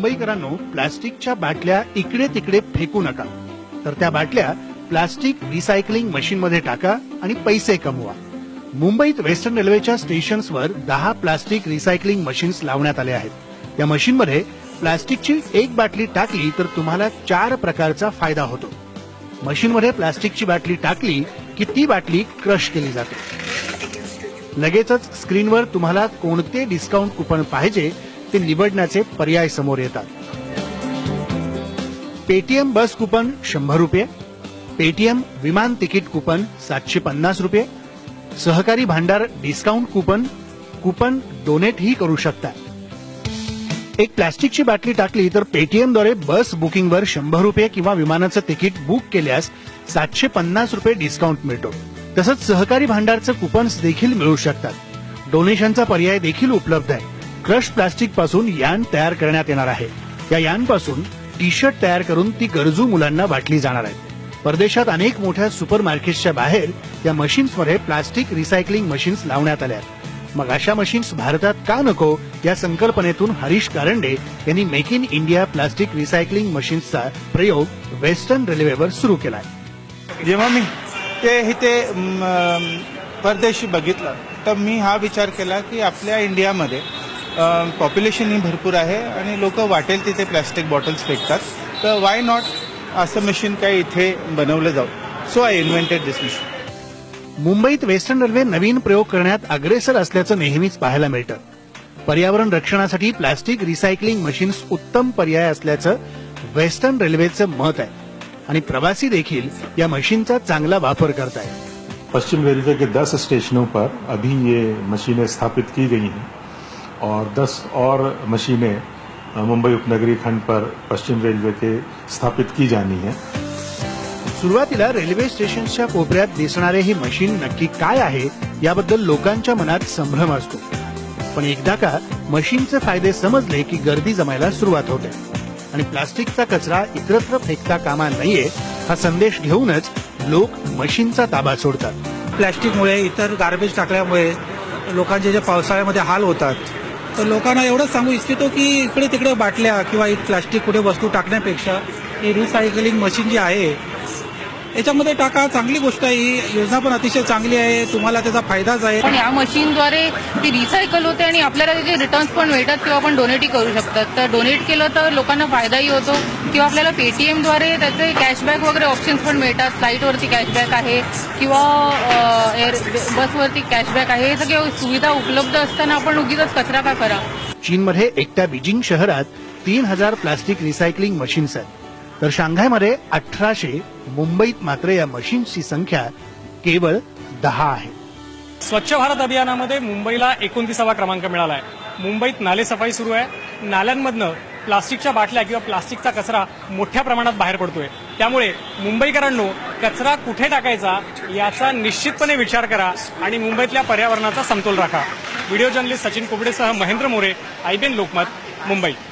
मुंबईकरांनो, प्लास्टिकच्या बाटल्या इकडे तिकडे फेकू नका, तर त्या बाटल्या प्लास्टिक रिसायकलिंग मशीनमध्ये टाका आणि पैसे कमवा. मुंबईत वेस्टर्न रेल्वेच्या स्टेशन्सवर 10 प्लास्टिक रिसायकलिंग मशीन्स लावण्यात आले आहेत. या मशीनमध्ये प्लास्टिकची एक बाटली टाकली तर तुम्हाला 4 प्रकारचा फायदा होतो. मशीनमध्ये प्लास्टिकची बाटली टाकली की ती बाटली क्रश केली जाते. लगेचच स्क्रीनवर तुम्हाला कोणते डिस्काउंट कुपन पाहिजे ते निवडण्याचे पर्याय समोर येतात. पेटीएम बस कुपन 100 रुपये, पेटीएम विमान तिकीट कुपन 750 रुपये, सहकारी भांडार डिस्काउंट कुपन डोनेटही करू शकता. एक प्लास्टिकची बाटली टाकली तर पेटीएमद्वारे बस बुकिंगवर 100 रुपये किंवा विमानाचं तिकीट बुक केल्यास 750 रुपये डिस्काउंट मिळतो. तसंच सहकारी भांडारचे कुपन्स देखील मिळू शकतात. डोनेशनचा पर्याय देखील उपलब्ध आहे. क्रश प्लास्टिक पासून यान तयार करण्यात येणार आहे. या यानपासून टी शर्ट तयार करून ती गरजू मुलांना वाटली जाणार आहे. परदेशात अनेक मोठ्या सुपर मार्केट्सच्या बाहेर या मशीन्समध्ये प्लास्टिक रिसायकलिंग मशीन्स लावण्यात आल्या आहेत. मग अशा मशीन्स भारतात का नको या संकल्पनेतून हरीश कारंडे यांनी make in India plastic recycling मशीन्सचा प्रयोग वेस्टर्न रेल्वेवर सुरू केला आहे. जेव्हा मी ते इथे परदेशी बघितलं तर मी हा विचार केला की आपल्या इंडियामध्ये पॉप्युलेशन ही भरपूर आहे आणि लोक वाटेल तिथे प्लॅस्टिक बॉटल्स फेकतात, तर वाय नॉट असं मशीन काही इथे बनवलं जाऊ. So I invented this machine. मुंबईत वेस्टर्न रेल्वे नवीन प्रयोग करण्यात अग्रेसर असल्याचं नेहमीच पाहायला मिळतं. पर्यावरण रक्षणासाठी प्लास्टिक रिसायकलिंग मशीन्स उत्तम पर्याय असल्याचं वेस्टर्न रेल्वेचं मत आहे आणि प्रवासी देखील या मशीनचा चांगला वापर करतायत. पश्चिम रेलवे के 10 स्टेशनों पर अभी ये मशीनें स्थापित की गई हैं और 10 और मशीनें मुंबई उपनगरीय खंड पर पश्चिम रेलवे के स्थापित की जानी है. सुरुवातीला रेल्वे स्टेशनच्या कोपऱ्यात दिसणारे हे मशीन नक्की काय आहे याबद्दल लोकांच्या मनात संभ्रम असतो. पण एकदा का मशीनचे फायदे समजले की गर्दी जमायला सुरुवात होते आणि प्लास्टिकचा कचरा इतरत्र फेकता कामा नये हा संदेश घेऊनच लोक मशीनचा ताबा सोडतात. प्लॅस्टिकमुळे इतर गार्बेज टाकल्यामुळे लोकांचे जे पावसाळ्यामध्ये हाल होतात, तर लोकांना एवढंच सांगू इच्छितो की इकडे तिकडे बाटल्या किंवा प्लास्टिक कुठे वस्तू टाकण्यापेक्षा ही रिसायकलिंग मशीन जी आहे याच्यामध्ये टाका. चांगली गोष्ट आहे. ही योजना पण अतिशय चांगली आहे. तुम्हाला त्याचा फायदाच आहे. पण या मशीनद्वारे ती रिसायकल होते आणि आपल्याला त्याचे रिटर्न्स पण मिळतात किंवा आपण डोनेटही करू शकतात. तर डोनेट केलं तर लोकांना फायदाही होतो किंवा आपल्याला पेटीएमद्वारे त्याचे कॅशबॅक वगैरे ऑप्शन्स पण मिळतात. फ्लाईटवरती कॅशबॅक आहे किंवा बसवरती कॅशबॅक आहे. हे सगळे सुविधा उपलब्ध असताना आपण उगीच कचरा का करा. चीनमध्ये एकट्या बीजिंग शहरात 3000 प्लास्टिक रिसायकलिंग मशीन्स आहेत, तर शांघायमध्ये 1800. मुंबईत मात्र या मशीन्सची संख्या केवळ 10 आहे. स्वच्छ भारत अभियानामध्ये मुंबईला 29वा क्रमांक मिळाला आहे. मुंबईत नालेसफाई सुरू आहे. नाल्यांमधनं प्लास्टिकच्या बाटल्या किंवा प्लास्टिकचा कचरा मोठ्या प्रमाणात बाहेर पडतोय. त्यामुळे मुंबईकरांनो, कचरा कुठे टाकायचा याचा निश्चितपणे विचार करा आणि मुंबईतल्या पर्यावरणाचा समतोल राखा. व्हिडिओ जर्नलिस्ट सचिन कुबडेसह महेंद्र मोरे, IBN लोकमत, मुंबई.